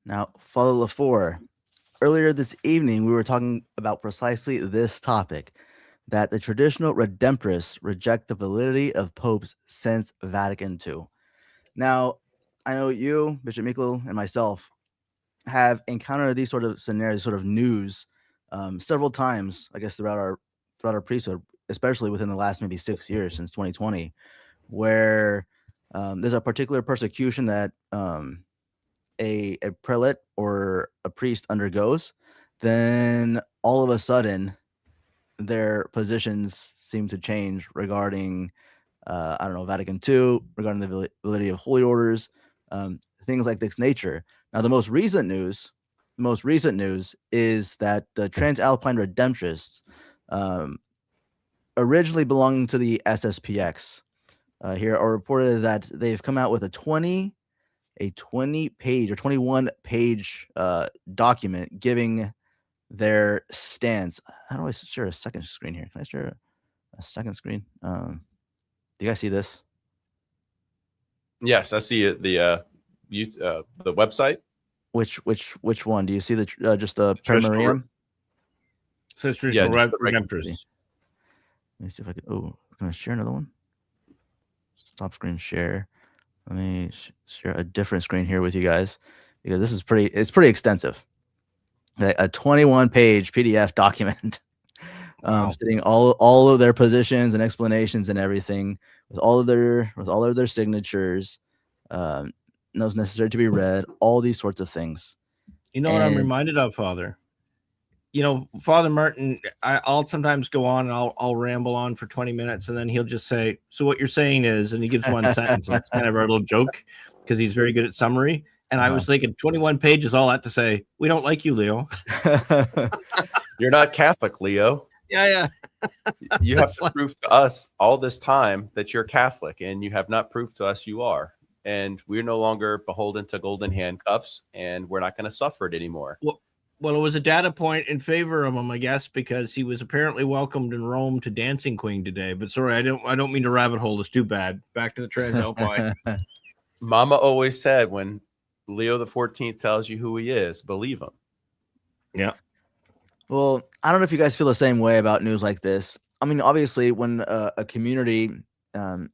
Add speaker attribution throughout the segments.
Speaker 1: Now, Father LaFour, earlier this evening, we were talking about precisely this topic, that the traditional Redemptorists reject the validity of popes since Vatican II. Now, I know you, Bishop Mikkel, and myself have encountered these sort of scenarios, sort of news, several times, I guess, throughout our priesthood, especially within the last maybe 6 years since 2020, where there's a particular persecution that a prelate or a priest undergoes, then all of a sudden their positions seem to change regarding, I don't know, Vatican II, regarding the validity of holy orders, things like this nature. Now, the most recent news is that the Transalpine Redemptorists, um, originally belonging to the SSPX, here are reported that they've come out with a 20 page or 21 page document giving their stance. How do I share a second screen here? Can I share a second screen? Do you guys see this?
Speaker 2: Yes, I see it. The website.
Speaker 1: Which one? Do you see the just the
Speaker 2: Traditional
Speaker 1: Primarium?
Speaker 3: Says
Speaker 2: Yeah,
Speaker 3: traditional
Speaker 2: just the
Speaker 3: redemptorists.
Speaker 1: Let me see if I can. Oh, can I share another one? Stop screen share. Let me share a different screen here with you guys, because this is it's pretty extensive. A 21 page PDF document,
Speaker 3: Wow.
Speaker 1: stating all of their positions and explanations and everything, with all of their signatures, notes necessary to be read, all these sorts of things.
Speaker 3: You know what I'm
Speaker 1: And
Speaker 3: reminded of, Father? You know, Father Martin, I'll sometimes go on and I'll ramble on for 20 minutes, and then he'll just say, so what you're saying is, and he gives one sentence, and it's kind of our little joke because he's very good at summary. And I was thinking 21 pages, all that to say, we don't like you, Leo.
Speaker 2: You're not Catholic, Leo.
Speaker 3: Yeah.
Speaker 2: You have to prove to us all this time that you're Catholic, and you have not proved to us you are. And we're no longer beholden to golden handcuffs, and we're not going to suffer it anymore.
Speaker 3: Well, it was a data point in favor of him, I guess, because he was apparently welcomed in Rome to Dancing Queen today. But sorry, I don't mean to rabbit hole. It's too bad. Back to the Transalpine.
Speaker 2: Mama always said, when Leo the 14th tells you who he is, believe him.
Speaker 3: Yeah.
Speaker 1: Well, I don't know if you guys feel the same way about news like this. I mean, obviously, when a community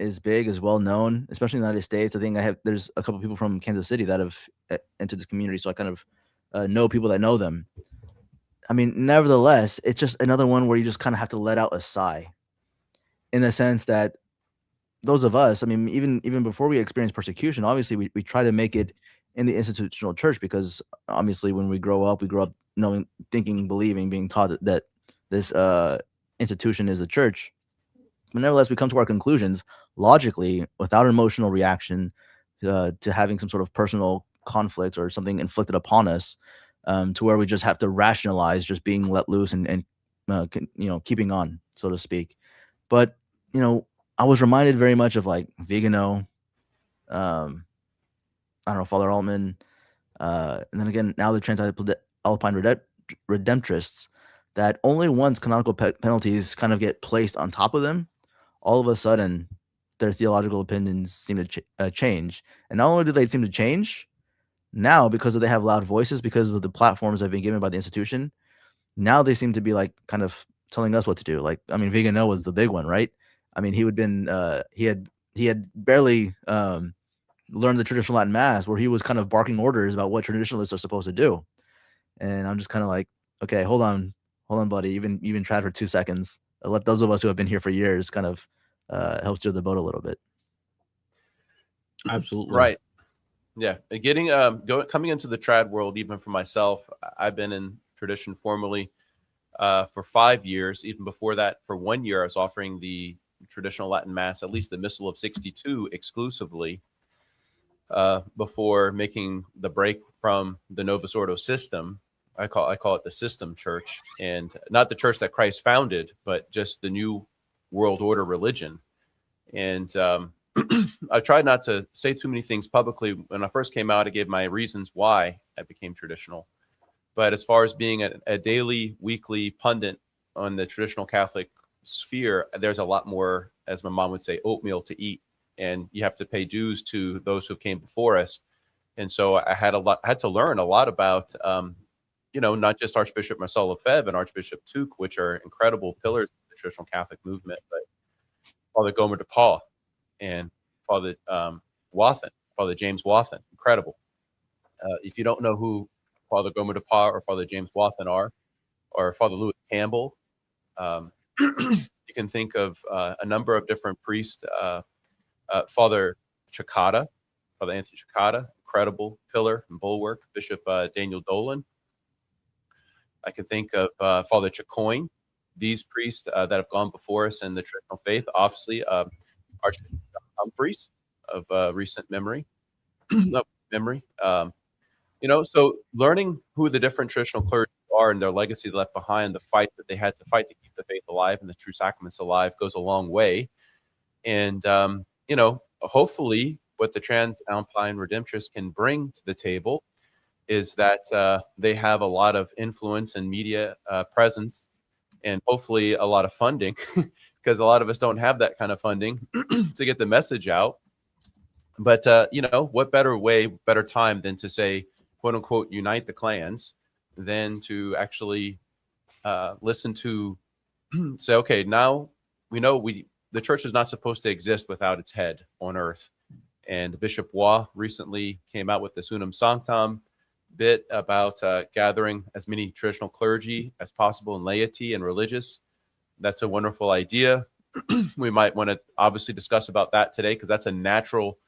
Speaker 1: is big, is well known, especially in the United States, I think there's a couple people from Kansas City that have entered this community, so I kind of know people that know them. I mean, nevertheless, it's just another one where you just kind of have to let out a sigh, in the sense that those of us, I mean, even before we experience persecution, obviously we try to make it in the institutional church, because obviously when we grow up knowing, thinking, believing, being taught that this institution is the church. But nevertheless, we come to our conclusions logically, without an emotional reaction to having some sort of personal conflict or something inflicted upon us, to where we just have to rationalize just being let loose and keeping on, so to speak. But I was reminded very much of like Vigano, I don't know, Father Altman, and then again now the Transalpine Redemptorists, that only once canonical penalties kind of get placed on top of them, all of a sudden their theological opinions seem to change. And not only do they seem to change now because they have loud voices, because of the platforms that have been given by the institution, now they seem to be like kind of telling us what to do. Like, I mean, Vigano was the big one, right? I mean, he had barely learned the traditional Latin Mass, where he was kind of barking orders about what traditionalists are supposed to do. And I'm just kind of like, okay, hold on, buddy. You've been tried for 2 seconds. Let those of us who have been here for years kind of help steer the boat a little bit.
Speaker 3: Absolutely.
Speaker 2: Right. Yeah. Getting coming into the trad world, even for myself, I've been in tradition formally for 5 years. Even before that, for 1 year, I was offering the traditional Latin Mass, at least the Missal of 62, exclusively, before making the break from the Novus Ordo system. I call it the system church, and not the church that Christ founded, but just the new world order religion. And I tried not to say too many things publicly. When I first came out, I gave my reasons why I became traditional. But as far as being a daily, weekly pundit on the traditional Catholic sphere, there's a lot more, as my mom would say, oatmeal to eat. And you have to pay dues to those who came before us. And so I had to learn a lot about, not just Archbishop Marcel Lefebvre and Archbishop Tuke, which are incredible pillars of the traditional Catholic movement, but Father Gomer de Paul and Father Wathen, Father James Wathen, incredible. If you don't know who Father Gomer de Paul or Father James Wathen are, or Father Louis Campbell, you can think of a number of different priests. Father Chicada, Father Anthony Chicada, incredible pillar and bulwark. Bishop Daniel Dolan. I can think of Father Chicoine. These priests that have gone before us in the traditional faith. Obviously, Archbishop Humphreys of recent memory. So learning who the different traditional clergy are and their legacy left behind, the fight that they had to fight to keep the faith alive and the true sacraments alive, goes a long way. And hopefully, what the Transalpine Redemptorists can bring to the table is that they have a lot of influence and media presence, and hopefully a lot of funding, because a lot of us don't have that kind of funding to get the message out. But what better time than to say, quote unquote, unite the clans, than to actually listen to say, okay, now we know the church is not supposed to exist without its head on earth. And Bishop Waugh recently came out with this Unum Sanctam bit about gathering as many traditional clergy as possible and laity and religious. That's a wonderful idea. We might want to obviously discuss about that today, because that's a natural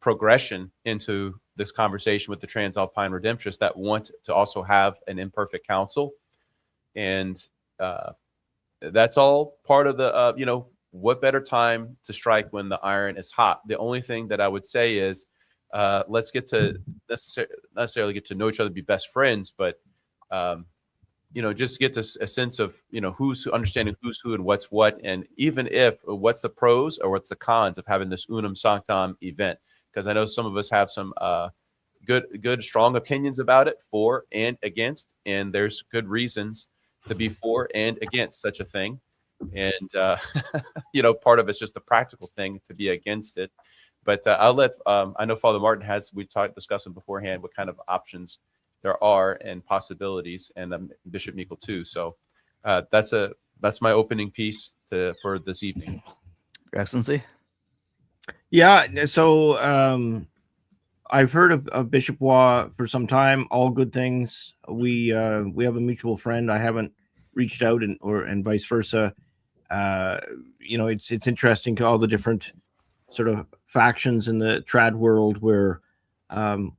Speaker 2: progression into this conversation with the Transalpine Redemptorists that want to also have an imperfect council. And that's all part of the, what better time to strike when the iron is hot. The only thing that I would say is, let's get to necessarily get to know each other, be best friends, but just get this a sense of who's who, understanding who's who and what's what, and even if what's the pros or what's the cons of having this Unum Sanctam event, because I know some of us have some good strong opinions about it, for and against, and there's good reasons to be for and against such a thing. And part of it's just the practical thing to be against it. But I'll let I know Father Martin discussing beforehand what kind of options there are and possibilities, and Bishop Meikle too. So that's my opening piece for this evening.
Speaker 1: Your Excellency.
Speaker 3: Yeah. So I've heard of Bishop Waugh for some time. All good things. We have a mutual friend. I haven't reached out, and vice versa. It's interesting, all the different sort of factions in the trad world where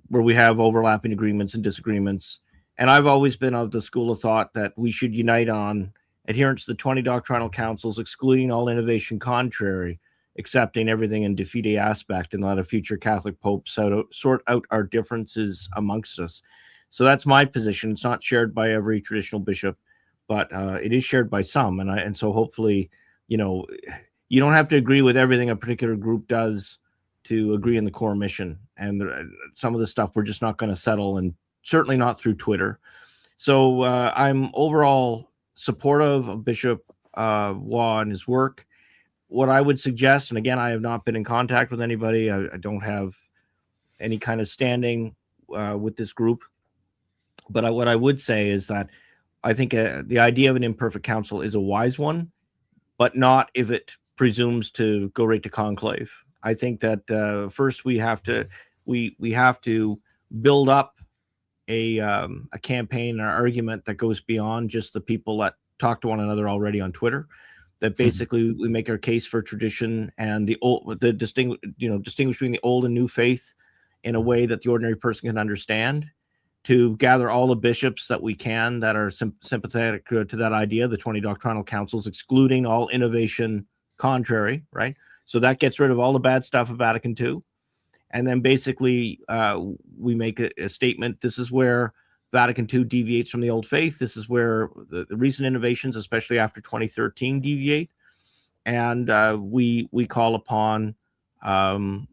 Speaker 3: we have overlapping agreements and disagreements. And I've always been of the school of thought that we should unite on adherence to the 20 doctrinal councils, excluding all innovation contrary, accepting everything in de fide aspect, and let a future Catholic Pope sort out our differences amongst us. So that's my position. It's not shared by every traditional bishop, but it is shared by some. And so hopefully, you don't have to agree with everything a particular group does to agree in the core mission. And some of the stuff we're just not going to settle, and certainly not through Twitter. So I'm overall supportive of Bishop Waugh and his work. What I would suggest, and again, I have not been in contact with anybody. I don't have any kind of standing with this group. But what I would say is that I think the idea of an imperfect council is a wise one, but not if it presumes to go right to conclave. I think that first we have to build up a campaign or argument that goes beyond just the people that talk to one another already on Twitter. That basically we make our case for tradition and distinguish between the old and new faith in a way that the ordinary person can understand, to gather all the bishops that we can that are sympathetic to that idea, the 20 doctrinal councils, excluding all innovation contrary, right? So that gets rid of all the bad stuff of Vatican II. And then basically we make a statement. This is where Vatican II deviates from the old faith. This is where the recent innovations, especially after 2013, deviate. And we call upon, Pope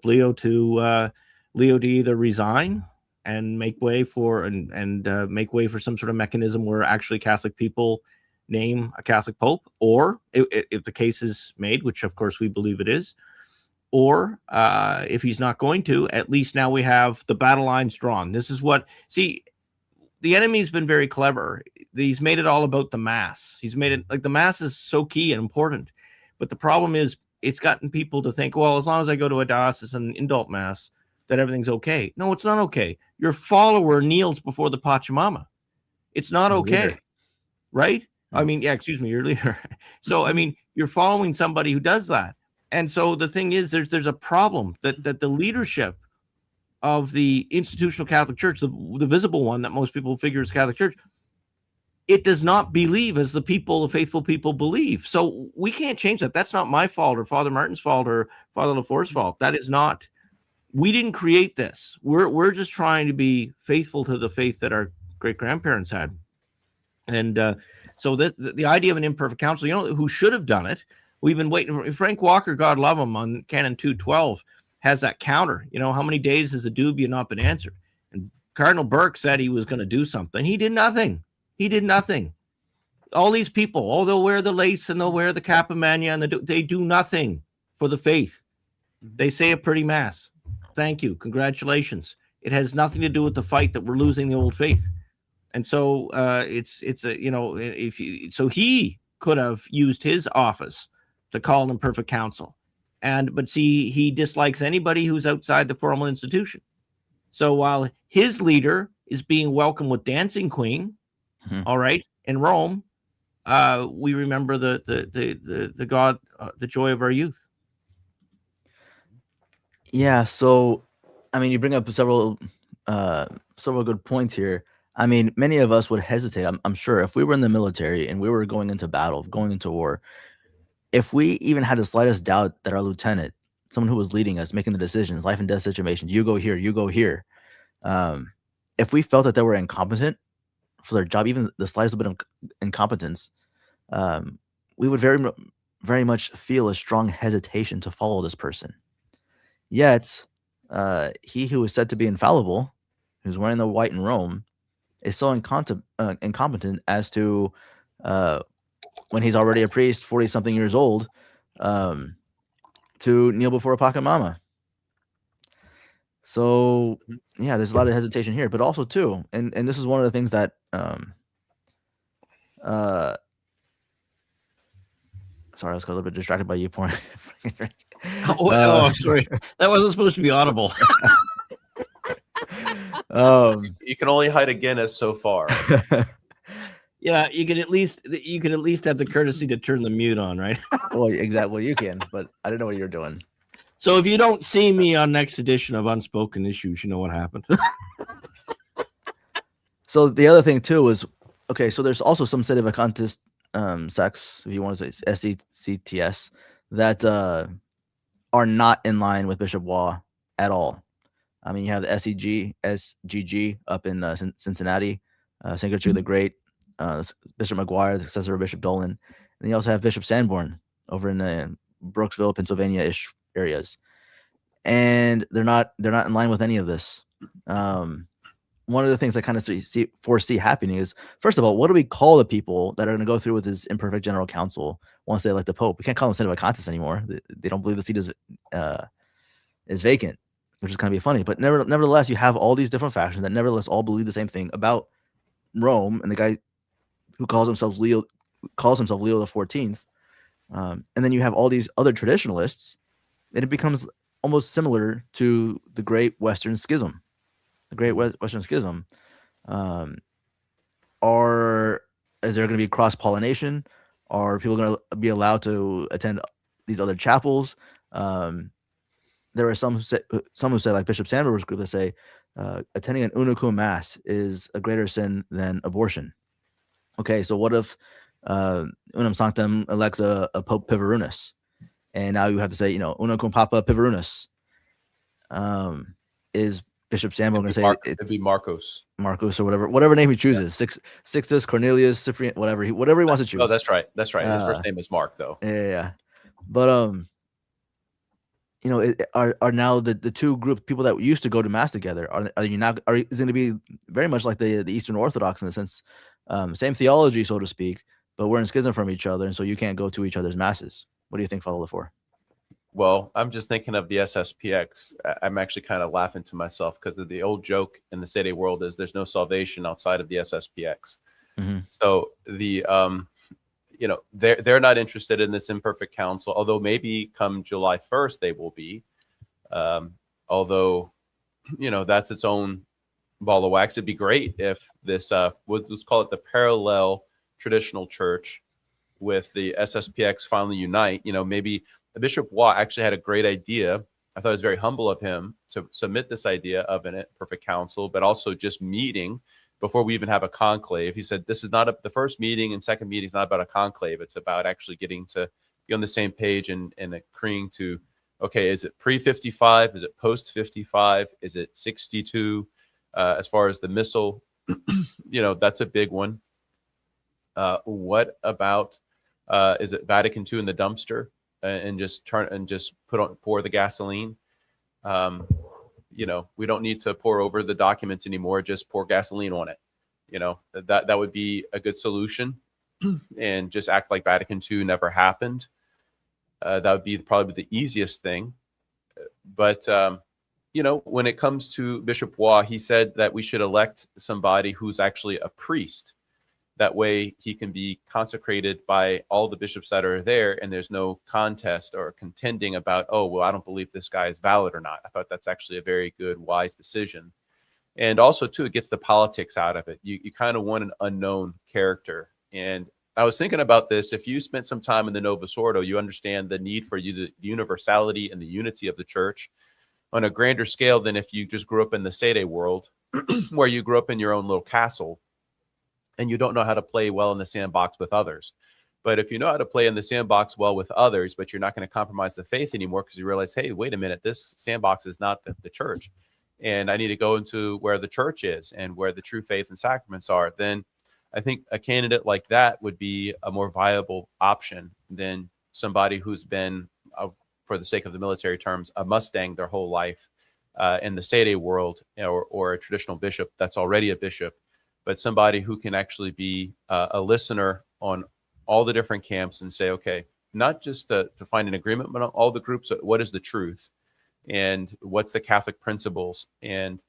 Speaker 3: Leo to either resign and make way for make way for some sort of mechanism where actually Catholic people name a Catholic Pope, or if the case is made, which of course we believe it is, Or if he's not going to, at least now we have the battle lines drawn. This is what, see, the enemy's been very clever. He's made it all about the mass. He's made it like the mass is so key and important. But the problem is it's gotten people to think, well, as long as I go to a diocesan indult mass, that everything's okay. No, it's not okay. Your follower kneels before the Pachamama. It's not okay,
Speaker 1: Leader.
Speaker 3: right? I mean, yeah, excuse me, your leader. So, I mean, you're following somebody who does that. And so the thing is, there's a problem that the leadership of the institutional Catholic Church, the visible one that most people figure is Catholic Church, it does not believe as the people, the faithful people believe. So we can't change that. That's not my fault or Father Martin's fault or Father Lafour's fault. That is not, we didn't create this. We're just trying to be faithful to the faith that our great grandparents had. And so the idea of an imperfect council, you know, who should have done it? We've been waiting for Frank Walker, God love him, on Canon 212 has that counter. You know, how many days has the dubia not been answered? And Cardinal Burke said he was going to do something. He did nothing. He did nothing. All these people, oh, they'll wear the lace and they'll wear the Kappa Magna, and they do nothing for the faith. They say a pretty mass. Thank you. Congratulations. It has nothing to do with the fight that we're losing the old faith. And so it's a, you know, so he could have used his office to call an imperfect council. But see, he dislikes anybody who's outside the formal institution. So while his leader is being welcomed with Dancing Queen, all right, in Rome, we remember the God, the joy of our youth.
Speaker 1: Yeah. So, I mean, you bring up several good points here. I mean, many of us would hesitate. I'm sure if we were in the military and we were going into battle, going into war, if we even had the slightest doubt that our lieutenant, someone who was leading us, making the decisions, life and death situations, you go here, you go here. If we felt that they were incompetent for their job, even the slightest bit of incompetence, we would very much feel a strong hesitation to follow this person. Yet, he who is said to be infallible, who's wearing the white in Rome, is so incompetent as to, when he's already a priest, 40-something years old, to kneel before a Pachamama. So, yeah, there's a lot of hesitation here, but also too, and this is one of the things that, sorry, I was a little bit distracted by you pouring.
Speaker 3: I'm sorry. That wasn't supposed to be audible.
Speaker 2: You can only hide a Guinness so far.
Speaker 3: Yeah, you can at least have the courtesy to turn the mute on, right?
Speaker 1: Well, exactly. Well, you can, but I don't know what you're doing.
Speaker 3: So if you don't see me on next edition of Unspoken Issues, you know what happened.
Speaker 1: So the other thing too is, okay, so there's also some sedevacantist sects, if you want to say SECTS, that are not in line with Bishop Waugh at all. I mean, you have the SGG up in Cincinnati, St. Gertrude the Great, Bishop McGuire, the successor of Bishop Dolan, and then you also have Bishop Sanborn over in Brooksville, Pennsylvania-ish areas, and they're not in line with any of this. One of the things I kind of foresee happening is, first of all, what do we call the people that are going to go through with this imperfect general council once they elect the Pope? We can't call them sedevacantists anymore. They don't believe the seat is vacant, which is kind of be funny. But nevertheless, you have all these different factions that nevertheless all believe the same thing about Rome, and the guy who calls himself Leo the 14th, and then you have all these other traditionalists, and it becomes almost similar to the Great Western Schism. The Great Western Schism. Is there going to be cross-pollination? Are people going to be allowed to attend these other chapels? There are some who say, like Bishop Sandberg's group, that say attending an unicum mass is a greater sin than abortion. Okay, so what if Unum Sanctum elects a Pope Piverunus, and now you have to say, unicum Papa Piverunus? Is Bishop Sanborn going to say
Speaker 2: it'd be Marcos
Speaker 1: or whatever name he chooses? Yeah. Sixtus, Cornelius, Cyprian, whatever he wants to choose.
Speaker 2: Oh, that's right. His first name is Mark, though.
Speaker 1: Yeah. But are now the two group people that used to go to mass together, is it going to be very much like the Eastern Orthodox in the sense, same theology, so to speak, but we're in schism from each other, and so you can't go to each other's masses? What do you think, Father Lafour?
Speaker 2: Well, I'm just thinking of the SSPX. I'm actually kind of laughing to myself because of the old joke in the city world is there's no salvation outside of the SSPX.
Speaker 1: Mhm.
Speaker 2: So they're not interested in this imperfect council, although maybe come July 1st they will be. Although, that's its own ball of wax. It'd be great if this, let's call it the parallel traditional church with the SSPX finally unite. Maybe Bishop Watt actually had a great idea. I thought it was very humble of him to submit this idea of an perfect council, but also just meeting before we even have a conclave. He said, this is not the first meeting and second meeting is not about a conclave. It's about actually getting to be on the same page and agreeing to, okay, is it pre-55? Is it post-55? Is it 62? As far as the missile, that's a big one. What about, is it Vatican II in the dumpster and just pour the gasoline? We don't need to pour over the documents anymore. Just pour gasoline on it. That would be a good solution, and just act like Vatican II never happened. That would be probably the easiest thing. But when it comes to Bishop Waugh, he said that we should elect somebody who's actually a priest. That way he can be consecrated by all the bishops that are there, and there's no contest or contending about, oh, well, I don't believe this guy is valid or not. I thought that's actually a very good, wise decision. And also, too, it gets the politics out of it. You kind of want an unknown character. And I was thinking about this. If you spent some time in the Novus Ordo, you understand the need for the universality and the unity of the church on a grander scale than if you just grew up in the Sede world, where you grew up in your own little castle and you don't know how to play well in the sandbox with others. But if you know how to play in the sandbox well with others, but you're not going to compromise the faith anymore because you realize, hey, wait a minute, this sandbox is not the church. And I need to go into where the church is and where the true faith and sacraments are, then I think a candidate like that would be a more viable option than somebody who's been, for the sake of the military terms, a Mustang their whole life in the Sede world, or a traditional bishop that's already a bishop, but somebody who can actually be a listener on all the different camps and say, okay, not just to find an agreement, but on all the groups, what is the truth and what's the Catholic principles? And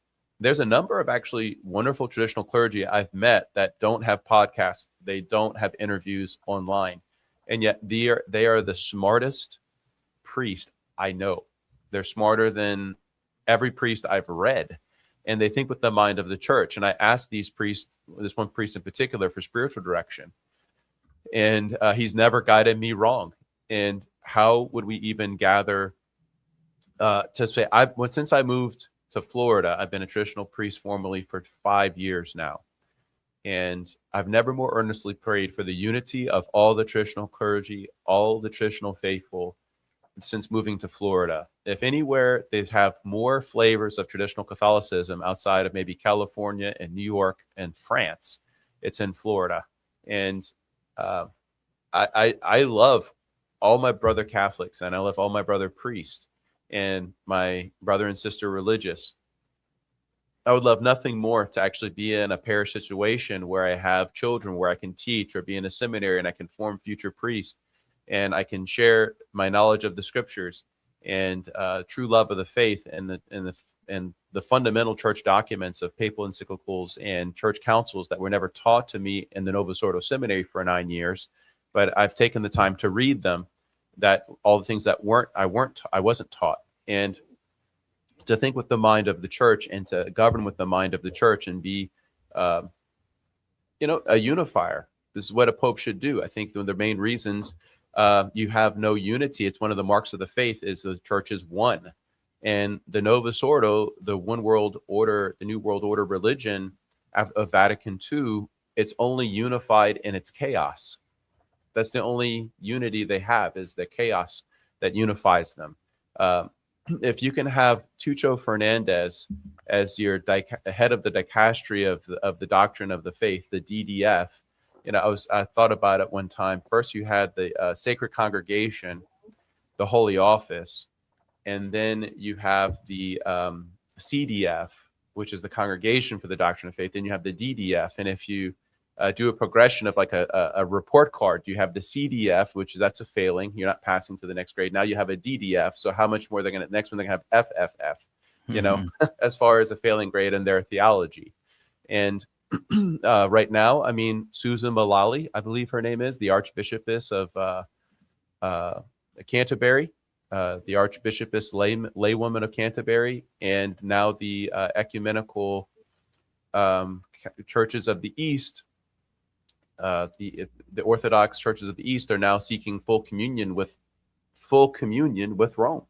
Speaker 2: there's a number of actually wonderful traditional clergy I've met that don't have podcasts. They don't have interviews online. And yet they are the smartest priest I know. They're smarter than every priest I've read. And they think with the mind of the church. And I asked these priests, this one priest in particular, for spiritual direction. And he's never guided me wrong. And how would we even gather to say, since I moved to Florida, I've been a traditional priest formally for 5 years now. And I've never more earnestly prayed for the unity of all the traditional clergy, all the traditional faithful, since moving to Florida. If anywhere they have more flavors of traditional Catholicism outside of maybe California and New York and France, it's in Florida. And I love all my brother Catholics, and I love all my brother priests and my brother and sister religious. I would love nothing more to actually be in a parish situation where I have children, where I can teach, or be in a seminary and I can form future priests, and I can share my knowledge of the scriptures and true love of the faith and the fundamental church documents of papal encyclicals and church councils that were never taught to me in the Novus Ordo Seminary for 9 years, but I've taken the time to read them. That all the things that I wasn't taught, and to think with the mind of the church and to govern with the mind of the church and be, a unifier. This is what a pope should do. I think one of the main reasons you have no unity, it's one of the marks of the faith, is the church is one. And the Novus Ordo, the one world order, the new world order religion of Vatican II, it's only unified in its chaos. That's the only unity they have, is the chaos that unifies them. If you can have Tucho Fernandez as your head of the dicastery of the doctrine of the faith, the DDF, I thought about it one time. First, you had the Sacred Congregation, the Holy Office, and then you have the CDF, which is the Congregation for the Doctrine of Faith. Then you have the DDF, and if you do a progression of like a report card. You have the CDF, which that's a failing. You're not passing to the next grade. Now you have a DDF. So how much more they're going to, next one they're going to have FFF, you know, as far as a failing grade in their theology. And right now, I mean, Susan Mullally, I believe her name is, the Archbishopess of Canterbury, the Archbishopess laywoman of Canterbury, and now the ecumenical churches of the East, the Orthodox churches of the East are now seeking full communion with Rome.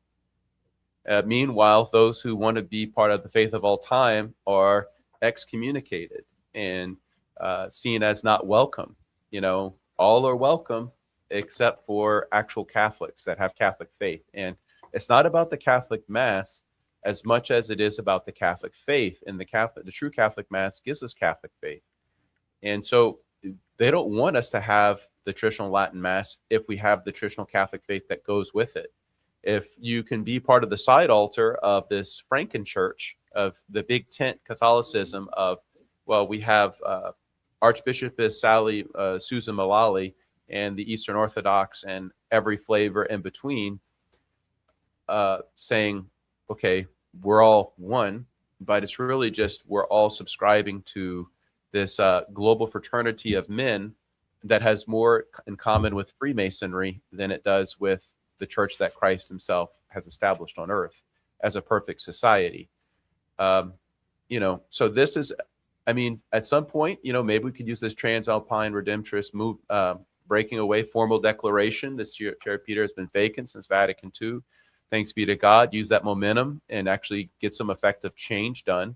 Speaker 2: Meanwhile, those who want to be part of the faith of all time are excommunicated and seen as not welcome. You know, all are welcome except for actual Catholics that have Catholic faith. And it's not about the Catholic Mass as much as it is about the Catholic faith. And the true Catholic Mass gives us Catholic faith. And so they don't want us to have the traditional Latin Mass if we have the traditional Catholic faith that goes with it. If you can be part of the side altar of this Frankenchurch, of the big tent Catholicism of, well, we have Archbishopess Susan Mullally and the Eastern Orthodox and every flavor in between, saying, okay, we're all one, but it's really just we're all subscribing to this global fraternity of men that has more in common with Freemasonry than it does with the church that Christ himself has established on earth as a perfect society. You know, so this is, I mean, at some point, you know, maybe we could use this Transalpine Redemptorist move, breaking away formal declaration. This Chair Peter has been vacant since Vatican II. Thanks be to God. Use that momentum and actually get some effective change done.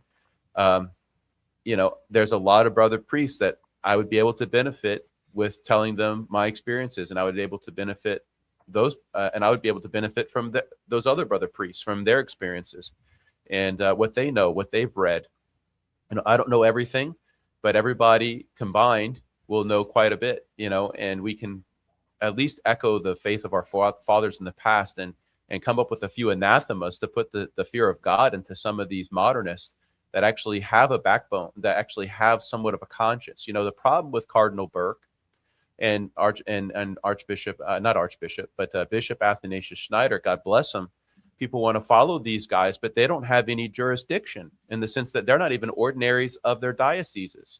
Speaker 2: You know, there's a lot of brother priests that I would be able to benefit with telling them my experiences, and I would be able to benefit those, and I would be able to benefit from those other brother priests, from their experiences and what they know, what they've read. You know, I don't know everything, but everybody combined will know quite a bit, you know, and we can at least echo the faith of our fathers in the past and come up with a few anathemas to put the fear of God into some of these modernists that actually have a backbone, that actually have somewhat of a conscience. You know, the problem with Cardinal Burke and Archbishop, not Archbishop, but Bishop Athanasius Schneider, God bless him, people want to follow these guys, but they don't have any jurisdiction in the sense that they're not even ordinaries of their dioceses.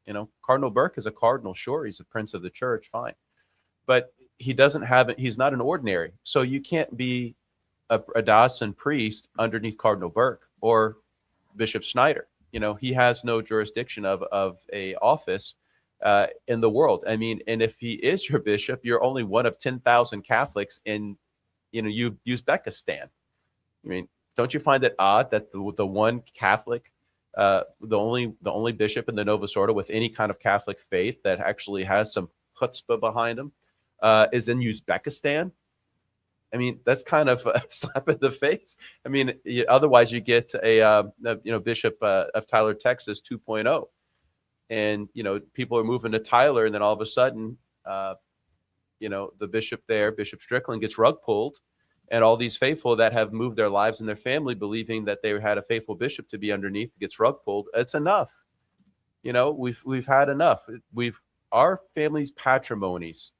Speaker 2: You know, Cardinal Burke is a cardinal, sure, he's a prince of the church, fine. But he doesn't have it, he's not an ordinary. So you can't be a diocesan priest underneath Cardinal Burke or Bishop Schneider. You know, he has no jurisdiction of a office in the world. I mean, and if he is your bishop, you're only one of 10,000 Catholics in, you know, Uzbekistan. I mean, don't you find it odd that the one Catholic, the only bishop in the Novus Ordo with any kind of Catholic faith that actually has some chutzpah behind him is in Uzbekistan? I mean, that's kind of a slap in the face. I mean, otherwise you get a bishop of Tyler, Texas 2.0. And, you know, people are moving to Tyler, and then all of a sudden, you know, the bishop there, Bishop Strickland, gets rug pulled. And all these faithful that have moved their lives and their family believing that they had a faithful bishop to be underneath gets rug pulled. It's enough. You know, we've had enough. Our family's patrimonies,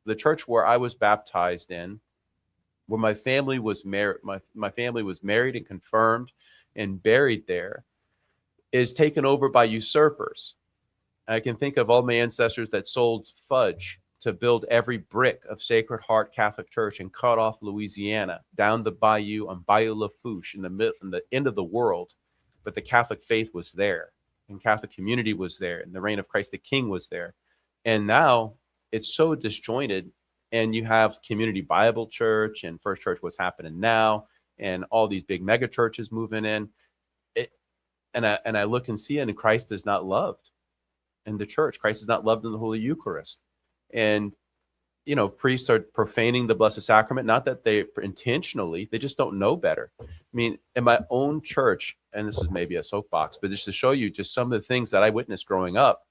Speaker 2: the church where I was baptized in, where my family was married, my family was married and confirmed and buried there, is taken over by usurpers. I can think of all my ancestors that sold fudge to build every brick of Sacred Heart Catholic Church and cut off Louisiana down the bayou on Bayou Lafourche in the end of the world. But the Catholic faith was there, and Catholic community was there, and the reign of Christ the King was there. And now it's so disjointed, and you have Community Bible Church and First Church, what's happening now, and all these big mega churches moving in. And I look and see it, and Christ is not loved in the church. Christ is not loved in the Holy Eucharist. And, you know, priests are profaning the Blessed Sacrament, not that they intentionally, they just don't know better. I mean, in my own church, and this is maybe a soapbox, but just to show you just some of the things that I witnessed growing up,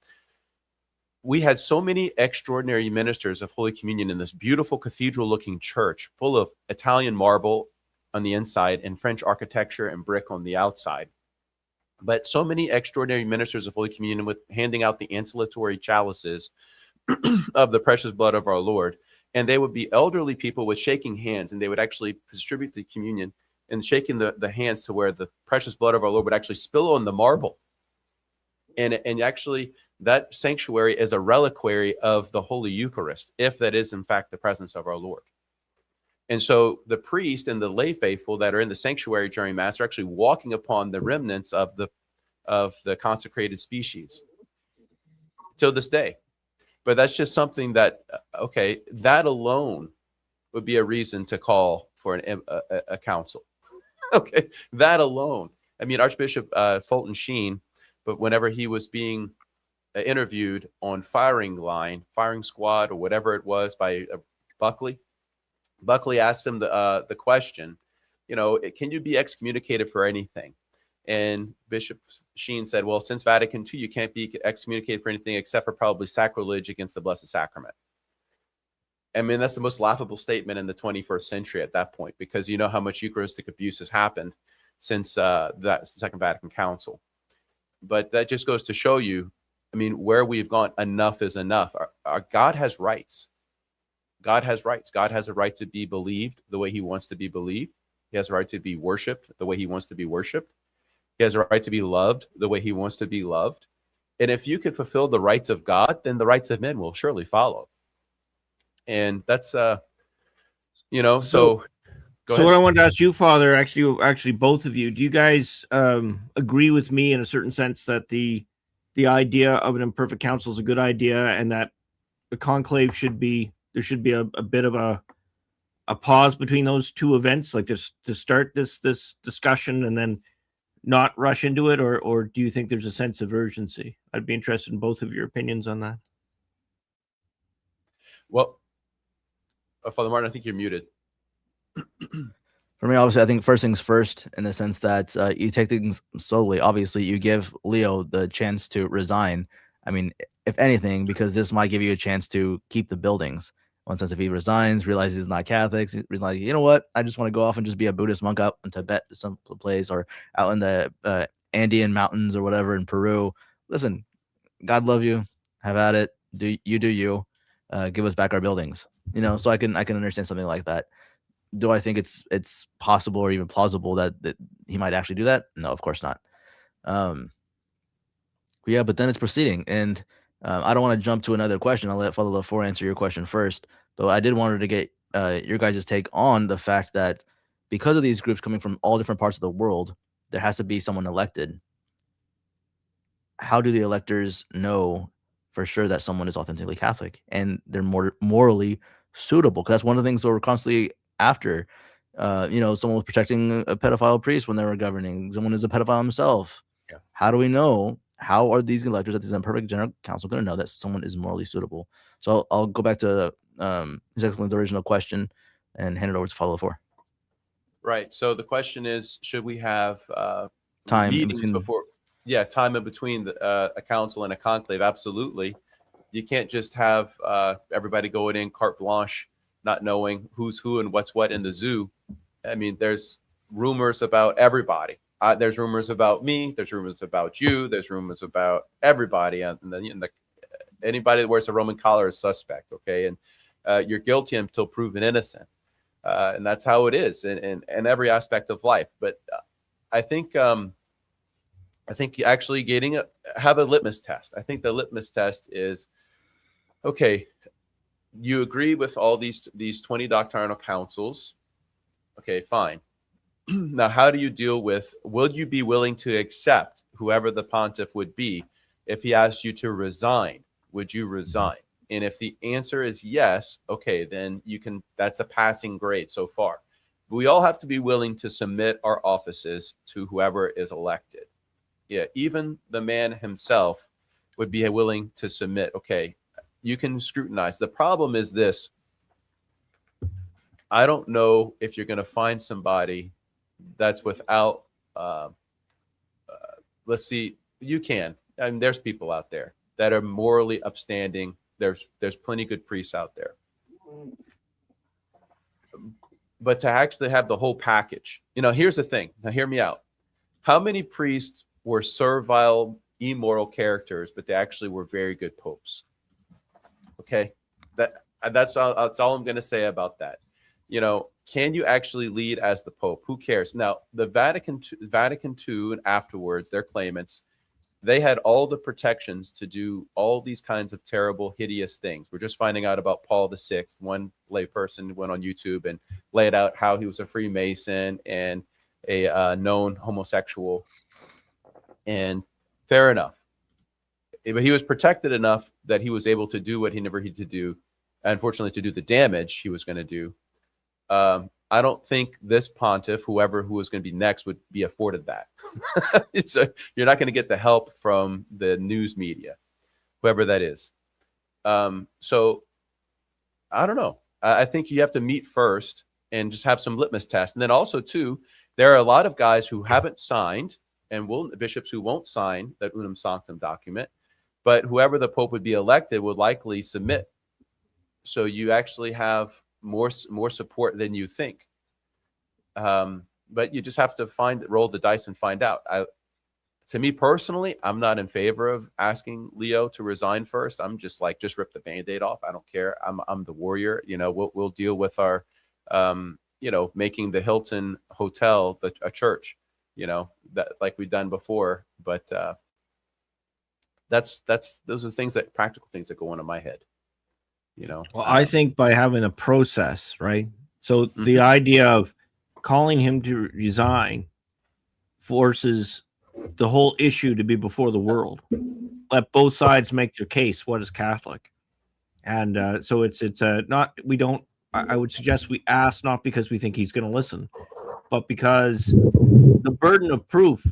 Speaker 2: we had so many extraordinary ministers of Holy Communion in this beautiful cathedral-looking church full of Italian marble on the inside and French architecture and brick on the outside. But so many extraordinary ministers of Holy Communion with handing out the ancillatory chalices of the precious blood of our Lord. And they would be elderly people with shaking hands, and they would actually distribute the communion and shaking the hands to where the precious blood of our Lord would actually spill on the marble. And actually, that sanctuary is a reliquary of the Holy Eucharist, if that is in fact the presence of our Lord. And so the priest and the lay faithful that are in the sanctuary during Mass are actually walking upon the remnants of the consecrated species till this day. But that's just something that, okay, that alone would be a reason to call for a council. Okay, that alone. I mean, Archbishop Fulton Sheen, but whenever he was being interviewed on firing squad, or whatever it was by Buckley asked him the question, can you be excommunicated for anything? And Bishop Sheen said, well, since Vatican II, you can't be excommunicated for anything except for probably sacrilege against the Blessed Sacrament. I mean, that's the most laughable statement in the 21st century at that point, because you know how much Eucharistic abuse has happened since that Second Vatican Council. But that just goes to show you, I mean, where we've gone, enough is enough. Our God has rights. God has rights. God has a right to be believed the way he wants to be believed. He has a right to be worshipped the way he wants to be worshipped. He has a right to be loved the way he wants to be loved. And if you can fulfill the rights of God, then the rights of men will surely follow. And that's, so
Speaker 3: what I wanted to ask you, Father, actually both of you, do you guys agree with me in a certain sense that the idea of an imperfect council is a good idea, and that the conclave should be a bit of a pause between those two events, like just to start this discussion and then not rush into it, or do you think there's a sense of urgency? I'd be interested in both of your opinions on that.
Speaker 2: Well, Father Martin, I think you're muted.
Speaker 1: For me, obviously, I think first things first, in the sense that you take things slowly. Obviously, you give Leo the chance to resign. I mean, if anything, because this might give you a chance to keep the buildings. One sense, if he resigns, realizes he's not Catholic, he's like, you know what, I just want to go off and just be a Buddhist monk out in Tibet, some place, or out in the Andean mountains or whatever in Peru. Listen, God love you. Have at it. Do you. Give us back our buildings. So I can understand something like that. Do I think it's possible or even plausible that he might actually do that? No, of course not. Yeah, but then it's proceeding, and I don't want to jump to another question. I'll let Father LaFour answer your question first, but I did want to get your guys' take on the fact that because of these groups coming from all different parts of the world, there has to be someone elected. How do the electors know for sure that someone is authentically Catholic and they're more morally suitable? Because that's one of the things that we're constantly after. Someone was protecting a pedophile priest when they were governing. Someone is a pedophile himself.
Speaker 2: Yeah.
Speaker 1: How do we know? How are these electors at this imperfect general council going to know that someone is morally suitable? So I'll go back to His Excellency's original question and hand it over to Father LaFour.
Speaker 2: Right. So the question is, should we have
Speaker 1: time
Speaker 2: meetings
Speaker 1: in between
Speaker 2: before? Yeah, time in between a council and a conclave. Absolutely. You can't just have everybody going in carte blanche, not knowing who's who and what's what in the zoo. I mean, there's rumors about everybody. There's rumors about me. There's rumors about you. There's rumors about everybody. And then anybody that wears a Roman collar is suspect. Okay, and you're guilty until proven innocent. And that's how it is in every aspect of life. But I think actually have a litmus test. I think the litmus test is, okay, you agree with all these 20 doctrinal councils. Okay, fine. Now, how do you deal with, will you be willing to accept whoever the pontiff would be if he asked you to resign? Would you resign? And if the answer is yes, okay, then that's a passing grade so far. We all have to be willing to submit our offices to whoever is elected. Yeah, even the man himself would be willing to submit. Okay, you can scrutinize. The problem is this. I don't know if you're going to find somebody that's without, let's see, you can. I mean, there's people out there that are morally upstanding. There's plenty of good priests out there. But to actually have the whole package, here's the thing. Now, hear me out. How many priests were servile, immoral characters, but they actually were very good popes. Okay, that's all I'm going to say about that. You know, can you actually lead as the Pope? Who cares? Now, the Vatican II and afterwards, their claimants, they had all the protections to do all these kinds of terrible, hideous things. We're just finding out about Paul VI. One layperson went on YouTube and laid out how he was a Freemason and a known homosexual. And fair enough. But he was protected enough that he was able to do what he never needed to do. Unfortunately, to do the damage he was going to do. I don't think this pontiff, who was going to be next, would be afforded that. You're not going to get the help from the news media, whoever that is. So I don't know. I think you have to meet first and just have some litmus tests. And then also, too, there are a lot of guys who haven't signed and bishops who won't sign that Unum Sanctum document. But whoever the Pope would be elected would likely submit. So you actually have more support than you think. But you just have to roll the dice and find out. To me personally, I'm not in favor of asking Leo to resign first. I'm just like, just rip the Band-Aid off. I don't care. I'm the warrior. You know, we'll deal with our, making the Hilton Hotel a church. You know, that like we've done before. But those are practical things that go on in my head. You know,
Speaker 3: well, I think by having a process, right? So the idea of calling him to resign forces the whole issue to be before the world. Let both sides make their case. What is Catholic? And so it's not, we don't, I would suggest we ask not because we think he's going to listen, but because the burden of proof,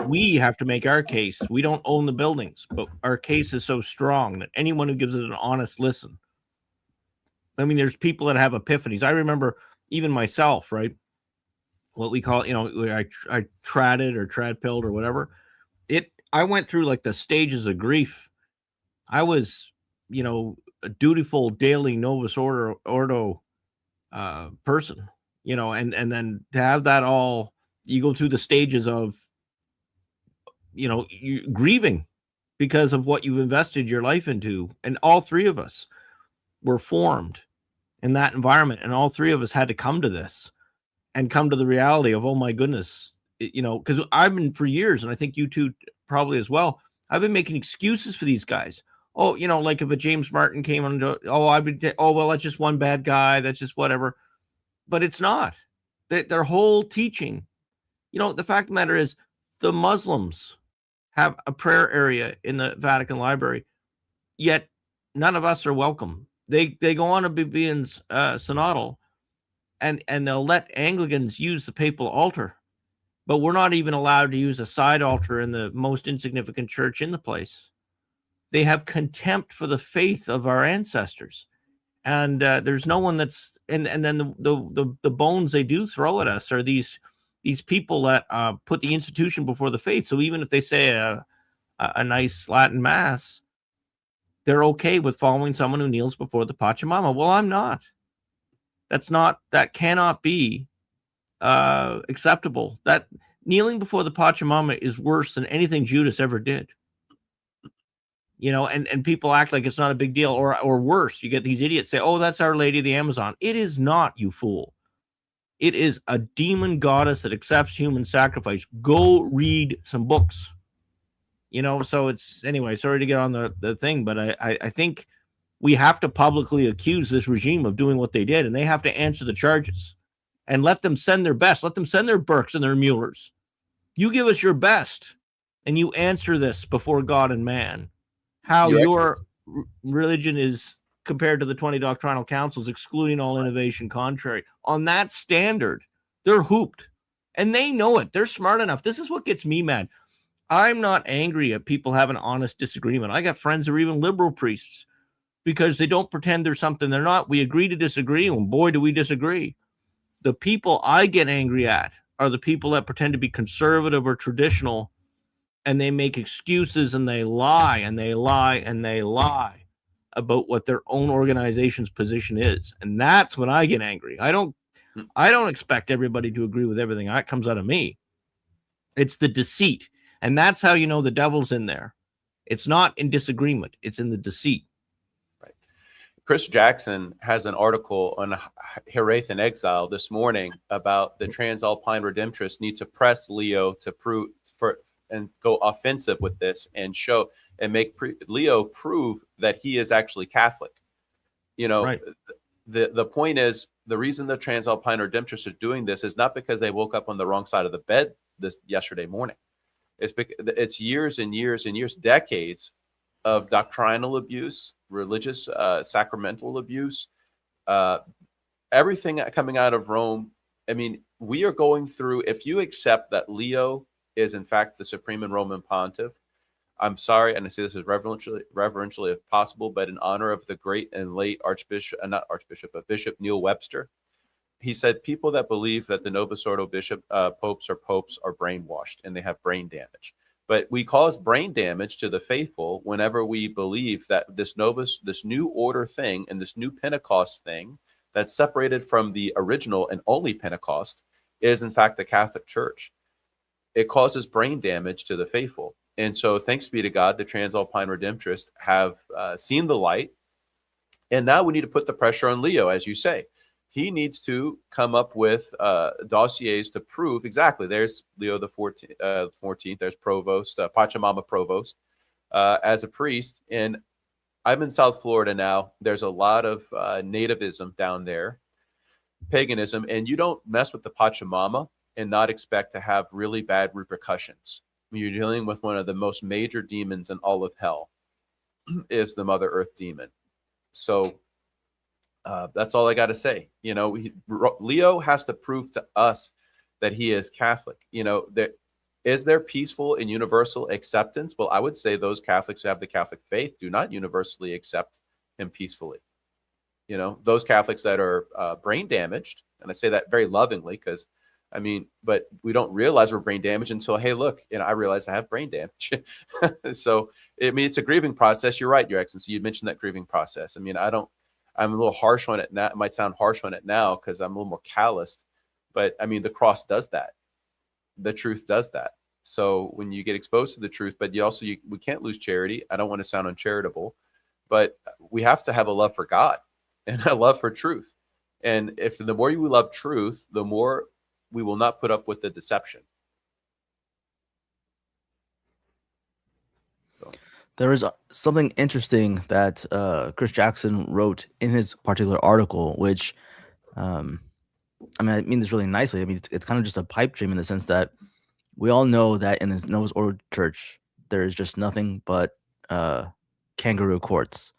Speaker 3: we have to make our case. We don't own the buildings, but our case is so strong that anyone who gives it an honest listen. I mean, there's people that have epiphanies. I remember even myself, right? What we call, I traded or trad pilled or whatever. I went through like the stages of grief. I was, a dutiful daily Novus Ordo person, and then to have that all, you go through the stages of, you grieving because of what you've invested your life into. And all three of us were formed in that environment. And all three of us had to come to this and come to the reality of, oh my goodness, because I've been for years, and I think you two probably as well, I've been making excuses for these guys. Oh, like if a James Martin came on, well, that's just one bad guy. That's just whatever. But it's not. Their whole teaching, the fact of the matter is the Muslims have a prayer area in the Vatican Library, yet none of us are welcome. They go on to be being synodal, and they'll let Anglicans use the papal altar, but we're not even allowed to use a side altar in the most insignificant church in the place. They have contempt for the faith of our ancestors, and there's no one that's and then the bones they do throw at us are these people that put the institution before the faith. So even if they say a nice Latin mass, they're okay with following someone who kneels before the Pachamama. Well, I'm not. That cannot be acceptable. That kneeling before the Pachamama is worse than anything Judas ever did. And people act like it's not a big deal, or worse, you get these idiots say, oh, that's Our Lady of the Amazon. It is not, you fool. It is a demon goddess that accepts human sacrifice. Go read some books. So it's, anyway, sorry to get on the thing, but I think we have to publicly accuse this regime of doing what they did, and they have to answer the charges and let them send their best. Let them send their Burkes and their Muellers. You give us your best, and you answer this before God and man. How your religion is compared to the 20 doctrinal councils, excluding all innovation contrary. On that standard, they're hooped. And they know it. They're smart enough. This is what gets me mad. I'm not angry at people having an honest disagreement. I got friends who are even liberal priests because they don't pretend they're something they're not. We agree to disagree, and boy, do we disagree. The people I get angry at are the people that pretend to be conservative or traditional, and they make excuses and they lie and they lie and they lie about what their own organization's position is. And that's when I get angry. I don't expect everybody to agree with everything that comes out of me. It's the deceit. And that's how you know the devil's in there. It's not in disagreement, it's in the deceit.
Speaker 2: Right. Chris Jackson has an article on Heraeth in Exile this morning about the Transalpine Redemptorists need to press Leo to prove and go offensive with this and show and make Leo prove that he is actually Catholic. You know,
Speaker 3: Right.
Speaker 2: The point is, the reason the Transalpine Redemptorists are doing this is not because they woke up on the wrong side of the bed yesterday morning. It's because it's years and years and years, decades of doctrinal abuse, religious, sacramental abuse, everything coming out of Rome. I mean, we are going through, if you accept that Leo is in fact the supreme and Roman pontiff, I'm sorry, and I say this as reverentially if possible, but in honor of the great and late Bishop Neil Webster. He said people that believe that the Novus Ordo popes are brainwashed and they have brain damage. But we cause brain damage to the faithful whenever we believe that this new order thing and this new Pentecost thing that's separated from the original and only Pentecost is in fact the Catholic Church. It causes brain damage to the faithful. And so thanks be to God, the Transalpine Redemptorists have seen the light. And now we need to put the pressure on Leo, as you say. He needs to come up with dossiers to prove exactly. There's Leo the 14th. There's Provost, Pachamama Provost, as a priest. And I'm in South Florida now. There's a lot of nativism down there, paganism, and you don't mess with the Pachamama and not expect to have really bad repercussions. You're dealing with one of the most major demons in all of hell, is the Mother Earth demon. So that's all I got to say. You know, Leo has to prove to us that he is Catholic. You know, is there peaceful and universal acceptance? Well, I would say those Catholics who have the Catholic faith do not universally accept him peacefully. You know, those Catholics that are brain damaged, and I say that very lovingly because, I mean, but we don't realize we're brain damaged until, hey, look, you know, I realize I have brain damage. So, I mean, it's a grieving process. You're right, Your Excellency. You mentioned that grieving process. I mean, I'm a little harsh on it now. It might sound harsh on it now because I'm a little more calloused, but I mean, the cross does that. The truth does that. So when you get exposed to the truth, but we can't lose charity. I don't want to sound uncharitable, but we have to have a love for God and a love for truth. And if the more you love truth, the more we will not put up with the deception. So.
Speaker 1: There is something interesting that Chris Jackson wrote in his particular article, which, I mean this really nicely. I mean, it's kind of just a pipe dream in the sense that we all know that in the Novus Ordo Church, there is just nothing but kangaroo courts.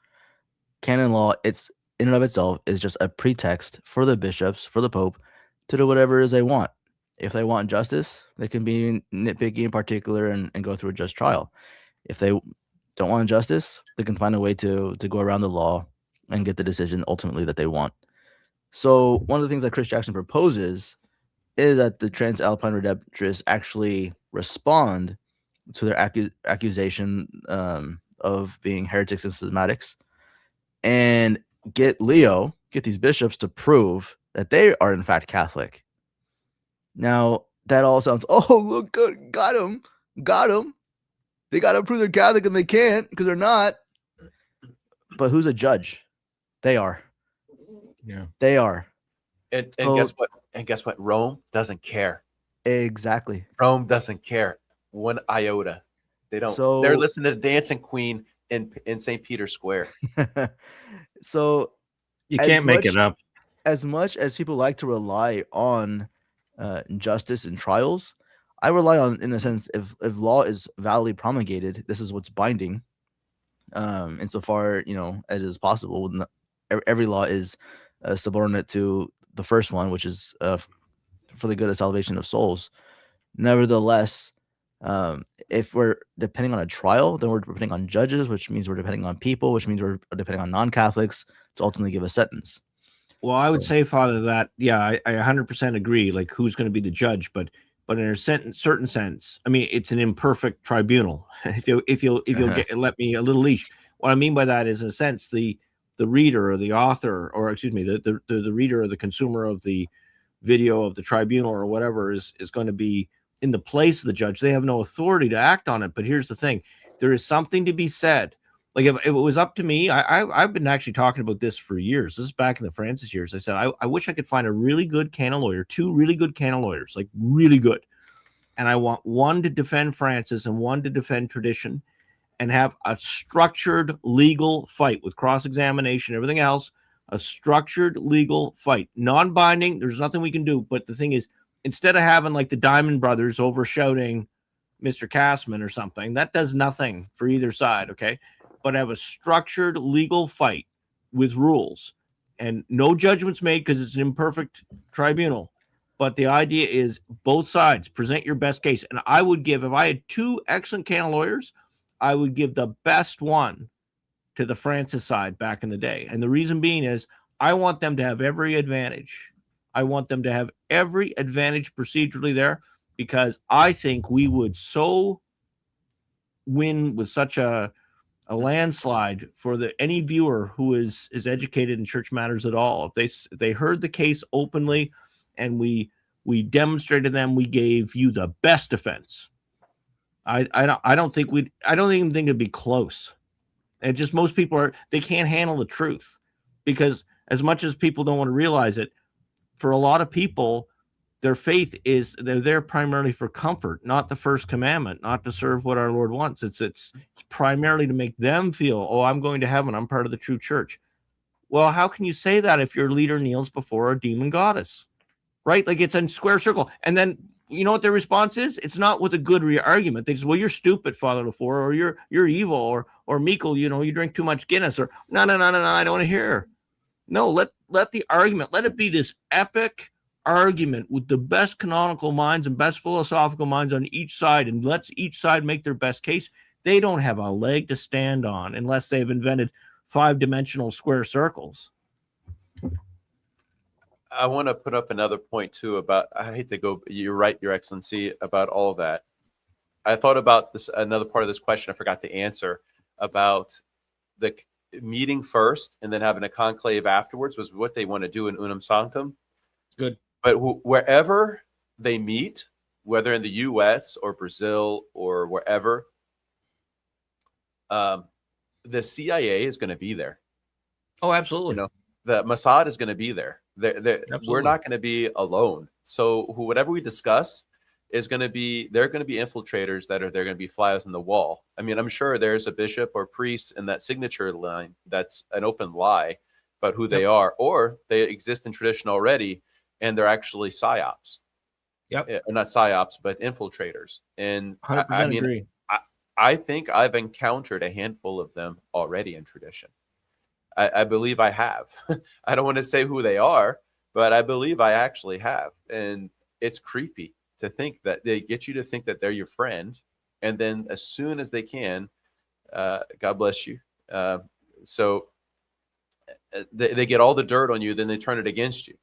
Speaker 1: Canon law, it's in and of itself, is just a pretext for the bishops, for the Pope, to do whatever it is they want. If they want justice, they can be nitpicky in particular and go through a just trial. If they don't want justice, they can find a way to go around the law and get the decision ultimately that they want. So one of the things that Chris Jackson proposes is that the Transalpine Redemptorists actually respond to their accusation of being heretics and schismatics and get these bishops to prove that they are in fact Catholic. Now, that all sounds, oh, look, good, got him. They got to prove they're Catholic and they can't because they're not. But who's a judge? They are.
Speaker 3: Yeah.
Speaker 1: They are.
Speaker 2: And guess what? And guess what? Rome doesn't care.
Speaker 1: Exactly.
Speaker 2: Rome doesn't care one iota. They don't.
Speaker 1: So,
Speaker 2: they're listening to Dancing Queen in St. Peter's Square.
Speaker 1: So
Speaker 3: you can't make it up.
Speaker 1: As much as people like to rely on justice and trials, I rely on, in a sense, if law is validly promulgated, this is what's binding. Insofar, as is possible, every law is subordinate to the first one, which is for the good of salvation of souls. Nevertheless, if we're depending on a trial, then we're depending on judges, which means we're depending on people, which means we're depending on non-Catholics to ultimately give a sentence.
Speaker 3: Well, I would say, Father, that I 100% agree. Like, who's going to be the judge? But in a certain sense, I mean, it's an imperfect tribunal. if you'll let me a little leash. What I mean by that is, in a sense, the reader or the author, or excuse me, the reader or the consumer of the video of the tribunal or whatever is going to be in the place of the judge. They have no authority to act on it. But here's the thing. There is something to be said. Like if it was up to me, I've been actually talking about this for years. This is back in the Francis years. I said, I wish I could find a really good canon lawyer, 2 really good canon lawyers, like really good. And I want one to defend Francis and one to defend tradition, and have a structured legal fight with cross-examination, everything else, a structured legal fight, non-binding. There's nothing we can do. But the thing is, instead of having like the Diamond Brothers over shouting Mr. Castman or something, that does nothing for either side. Okay. But have a structured legal fight with rules and no judgments made because it's an imperfect tribunal. But the idea is both sides present your best case. And I would give, if I had 2 excellent canon lawyers, I would give the best one to the Francis side back in the day. And the reason being is I want them to have every advantage. I want them to have every advantage procedurally there, because I think we would so win with such a landslide for any viewer who is educated in church matters at all. If they heard the case openly and we demonstrated them, we gave you the best defense. I don't even think it'd be close. And just most people they can't handle the truth, because as much as people don't want to realize it, for a lot of people, their faith is they're there primarily for comfort, not the first commandment, not to serve what our Lord wants. It's primarily to make them feel, oh, I'm going to heaven, I'm part of the true church. Well, how can you say that if your leader kneels before a demon goddess, right? Like it's a square circle. And then you know what their response is? It's not with a good argument. They say, well, you're stupid, Father LaFour, or you're evil, or Meikle, you drink too much Guinness, or no, I don't want to hear. No, let the argument, let it be this epic argument with the best canonical minds and best philosophical minds on each side, and let's each side make their best case. They don't have a leg to stand on unless they've invented 5-dimensional square circles.
Speaker 2: I want to put up another point too about, I hate to go, you're right, Your Excellency, about all of that. I thought about this, another part of this question I forgot to answer, about the meeting first and then having a conclave afterwards was what they want to do in Unum Sanctum. Good. But wherever they meet, whether in the U.S. or Brazil or wherever, the CIA is going to be there.
Speaker 3: Oh, absolutely.
Speaker 2: The Mossad is going to be there. We're not going to be alone. So whatever we discuss is going to be, they're going to be infiltrators they're going to be flies on the wall. I mean, I'm sure there's a bishop or priest in that signature line that's an open lie about who they are, or they exist in tradition already and they're actually psyops. Yep. Not psyops, but infiltrators. And
Speaker 3: 100%
Speaker 2: I mean,
Speaker 3: agree.
Speaker 2: I think I've encountered a handful of them already in tradition. I believe I have. I don't want to say who they are, but I believe I actually have. And it's creepy to think that they get you to think that they're your friend. And then as soon as they can, God bless you. So they get all the dirt on you, then they turn it against you.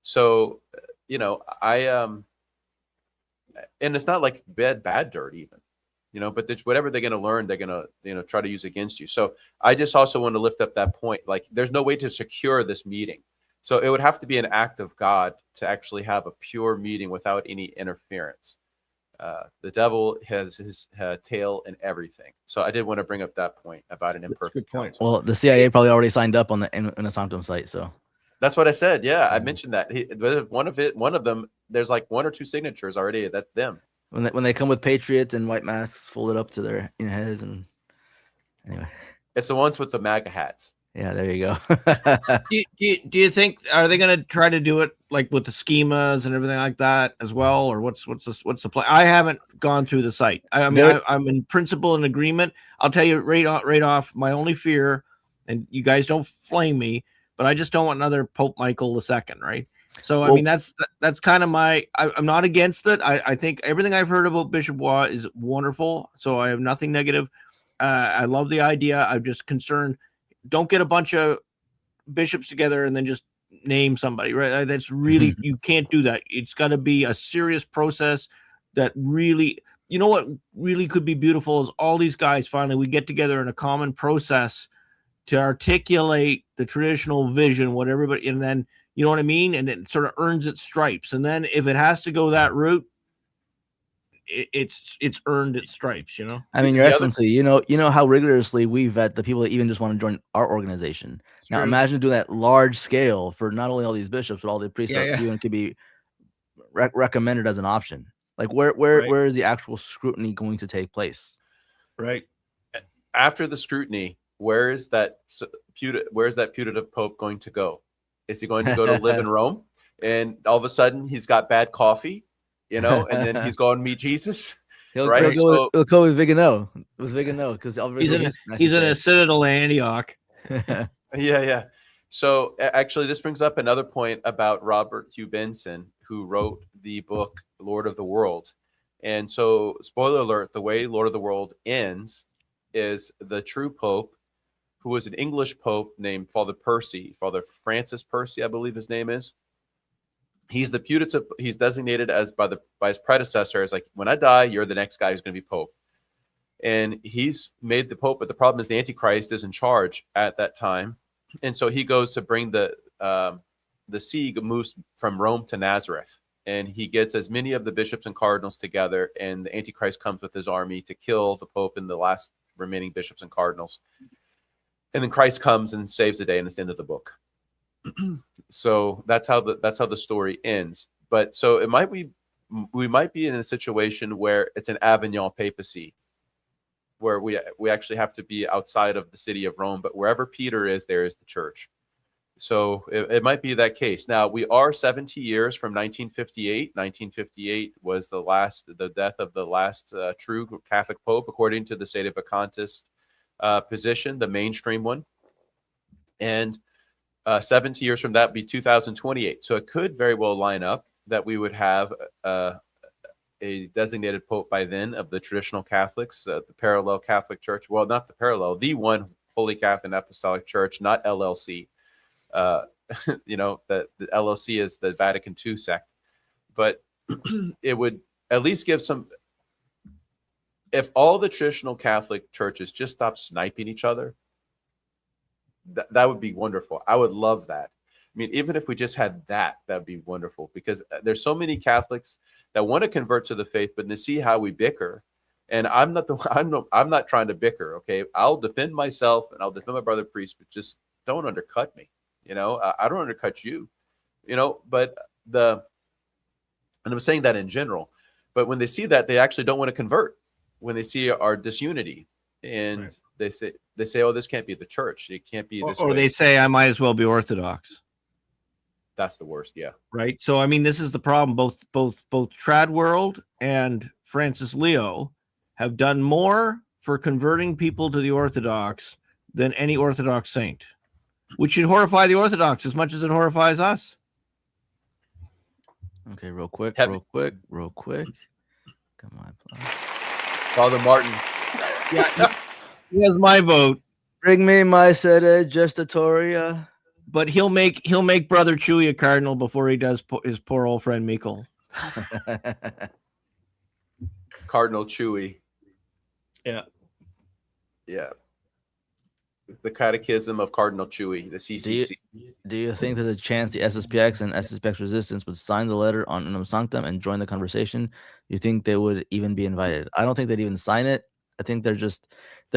Speaker 2: So, and it's not like bad dirt even. But whatever they're going to learn, they're going to, try to use against you. So I just also want to lift up that point. Like, there's no way to secure this meeting. So it would have to be an act of God to actually have a pure meeting without any interference. The devil has his tail in everything. So I did want to bring up that point about an imperfect.
Speaker 3: Good point.
Speaker 1: Well, the CIA probably already signed up on the in Sanctum site. So
Speaker 2: that's what I said. Yeah, I mentioned that. One of them, there's like 1 or 2 signatures already. That's them.
Speaker 1: When they come with patriots and white masks folded up to their heads, and anyway,
Speaker 2: it's the ones with the MAGA hats.
Speaker 1: Yeah, there you go.
Speaker 3: do you think, are they going to try to do it like with the schemas and everything like that as well, or what's the plan? I haven't gone through the site. I mean, I'm in principle in agreement. I'll tell you right off. My only fear, and you guys don't flame me, but I just don't want another Pope Michael II, right? So, I mean, that's kind of I'm not against it. I think everything I've heard about Bishop Waugh is wonderful. So I have nothing negative. I love the idea. I'm just concerned. Don't get a bunch of bishops together and then just name somebody, right? That's really, you can't do that. It's got to be a serious process that really, what really could be beautiful is all these guys, finally, we get together in a common process to articulate the traditional vision, what everybody, and then, you know what I mean? And it sort of earns its stripes. And then if it has to go that route, it's earned its stripes, you know.
Speaker 1: I mean, Your
Speaker 2: The other
Speaker 1: Excellency, you know how rigorously we vet the people that even just want to join our organization. Now,
Speaker 3: True.
Speaker 1: imagine doing that large scale for not only all these bishops, but all the priests that even could be recommended as an option. Like, where is the actual scrutiny going to take place?
Speaker 3: Right.
Speaker 2: After the scrutiny, where is that putative pope going to go? Is he going to go to live in Rome, and all of a sudden he's got bad coffee, you know, and then he's going to meet Jesus?
Speaker 1: He'll
Speaker 2: Right?
Speaker 1: go with Vigano, because
Speaker 3: he's in a citadel in Antioch.
Speaker 2: Yeah. So actually, this brings up another point about Robert Hugh Benson, who wrote the book Lord of the World. And so, spoiler alert, the way Lord of the World ends is the true pope, who was an English pope named Father Francis Percy, I believe his name is. He's the putative. He's designated as by his predecessor as like, when I die, you're the next guy who's going to be pope. And he's made the pope, but the problem is the Antichrist is in charge at that time, and so he goes to bring the see moves from Rome to Nazareth, and he gets as many of the bishops and cardinals together, and the Antichrist comes with his army to kill the pope and the last remaining bishops and cardinals. And then Christ comes and saves the day, and it's the end of the book. So that's how the story ends. But so we might be in a situation where it's an Avignon papacy, where we actually have to be outside of the city of Rome, but wherever Peter is, there is the church. So it might be that case. Now, we are 70 years from 1958. 1958 was the death of the last true Catholic Pope, according to the sedevacantist position, the mainstream one. And 70 years from that would be 2028. So it could very well line up that we would have a designated pope by then of the traditional Catholics, the parallel Catholic Church. Well, not the parallel, the one Holy Catholic and Apostolic Church, not LLC. You know, the LLC is the Vatican II sect. But it would at least give some, if all the traditional Catholic churches just stop sniping each other, that would be wonderful. I would love that. I mean, even if we just had that'd be wonderful, because there's so many Catholics that want to convert to the faith, but to see how we bicker. And I'm not trying to bicker. Okay, I'll defend myself and I'll defend my brother priest, but just don't undercut me. You know, I don't undercut you. You know, but and I'm saying that in general. But when they see that, they actually don't want to convert. When they see our disunity, and they say, "Oh, this can't be the church. It can't be this."
Speaker 3: Or they say, "I might as well be Orthodox."
Speaker 2: That's the worst. Yeah.
Speaker 3: Right. So I mean, this is the problem. Both Trad World and Francis Leo have done more for converting people to the Orthodox than any Orthodox saint, which should horrify the Orthodox as much as it horrifies us.
Speaker 1: Okay, real quick. Come on,
Speaker 2: Father Martin.
Speaker 3: Yeah, he has my vote.
Speaker 1: Bring me my sede gestatoria.
Speaker 3: But he'll make Brother Chewy a cardinal before he does his poor old friend Mikkel.
Speaker 2: Cardinal Chewy.
Speaker 3: Yeah.
Speaker 2: The Catechism of Cardinal Chewy, the CCC.
Speaker 1: Do you think there's a chance the SSPX and SSPX Resistance would sign the letter on Unum Sanctum and join the conversation? You think they would even be invited? I don't think they'd even sign it. I think they're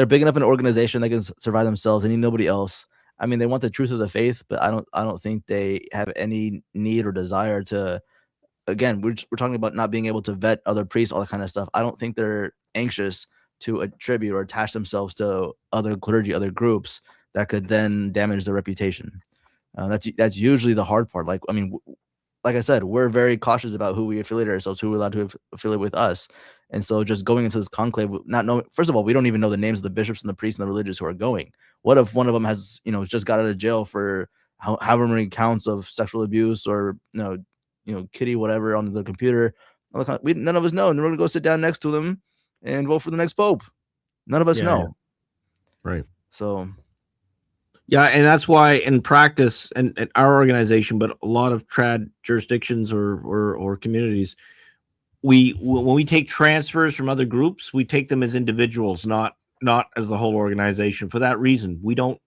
Speaker 1: big enough an organization that can survive themselves. They need nobody else. I mean, they want the truth of the faith, but I don't think they have any need or desire to. Again, we're talking about not being able to vet other priests, all that kind of stuff. I don't think they're anxious to attribute or attach themselves to other clergy, other groups that could then damage their reputation. That's usually the hard part. Like, I mean, like I said, we're very cautious about who we affiliate ourselves, who we're allowed to affiliate with us. And so just going into this conclave, not knowing, first of all, we don't even know the names of the bishops and the priests and the religious who are going. What if one of them has, just got out of jail for however many counts of sexual abuse or, kitty, whatever on the computer? None of us know. And we're going to go sit down next to them and vote for the next pope. None of us know.
Speaker 3: Yeah. Right.
Speaker 1: So.
Speaker 3: Yeah, and that's why in practice, and our organization, but a lot of trad jurisdictions or communities, when we take transfers from other groups, we take them as individuals, not as the whole organization. For that reason, we don't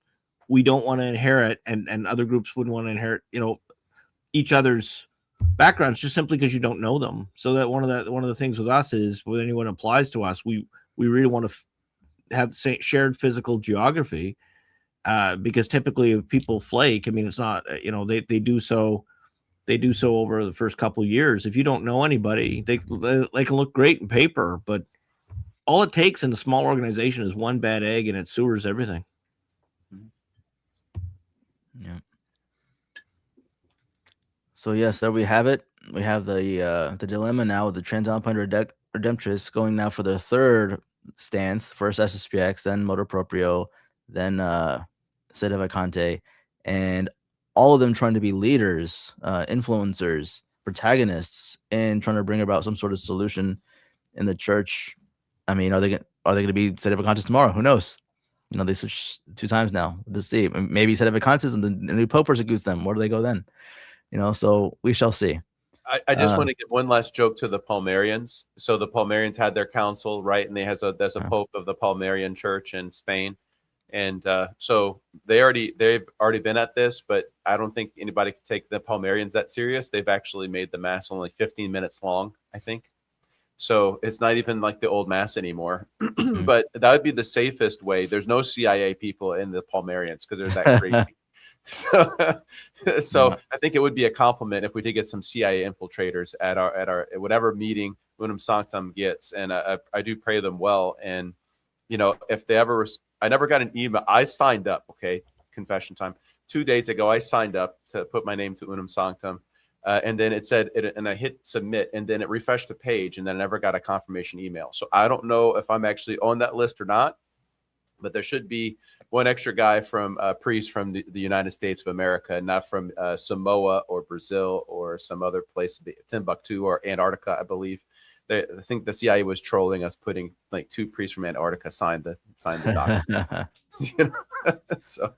Speaker 3: want to inherit, and other groups wouldn't want to inherit, each other's backgrounds just simply because you don't know them. So that one of the things with us is when anyone applies to us, we really want to have shared physical geography, because typically if people flake, I mean, it's not, they do so over the first couple of years. If you don't know anybody, they can look great in paper, but all it takes in a small organization is one bad egg and it sewers everything.
Speaker 1: Yeah. So yes, there we have it. We have the dilemma now with the Transalpine Redemptress going now for their third stance. First SSPX, then Motor Proprio, then Sede Vacante, and all of them trying to be leaders, influencers, protagonists, and trying to bring about some sort of solution in the church. I mean, are they going to be Sede Vacantes tomorrow? Who knows? They switched 2 times now. We'll just see. Maybe Sede Vacantes and the new Pope persecutes them. Where do they go then? So we shall see.
Speaker 2: I just want to give one last joke to the Palmarians. So the Palmarians had their council, right? And there's a Pope of the Palmarian Church in Spain. And so they've already been at this, but I don't think anybody can take the Palmarians that serious. They've actually made the Mass only 15 minutes long, I think. So it's not even like the old Mass anymore. But that would be the safest way. There's no CIA people in the Palmarians because they're that crazy. So I think it would be a compliment if we did get some CIA infiltrators at our whatever meeting Unum Sanctum gets, and I do pray them well. And if they ever, I never got an email. I signed up. Okay, confession time. 2 days ago, I signed up to put my name to Unum Sanctum, and then it said, and I hit submit, and then it refreshed the page, and then I never got a confirmation email. So I don't know if I'm actually on that list or not. But there should be one extra guy from priest from the United States of America, not from Samoa or Brazil or some other place, Timbuktu or Antarctica, I believe. I think the CIA was trolling us, putting like 2 priests from Antarctica signed the document. So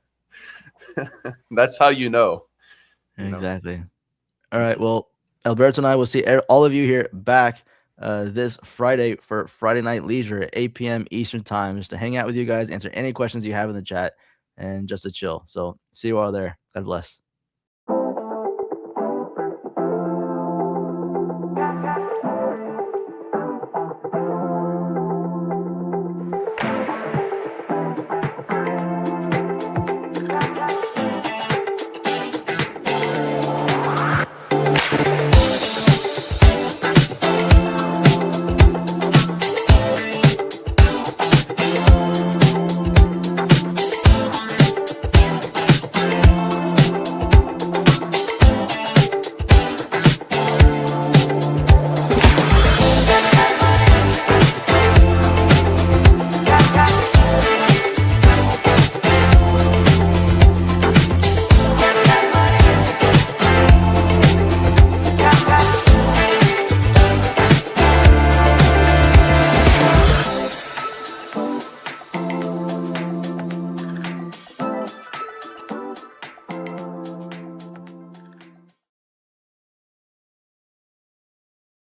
Speaker 2: that's how you know.
Speaker 1: Exactly. All right. Well, Alberto and I will see all of you here back this Friday for Friday Night Leisure at 8 p.m. Eastern Time, just to hang out with you guys, answer any questions you have in the chat, and just to chill. So see you all there. God bless.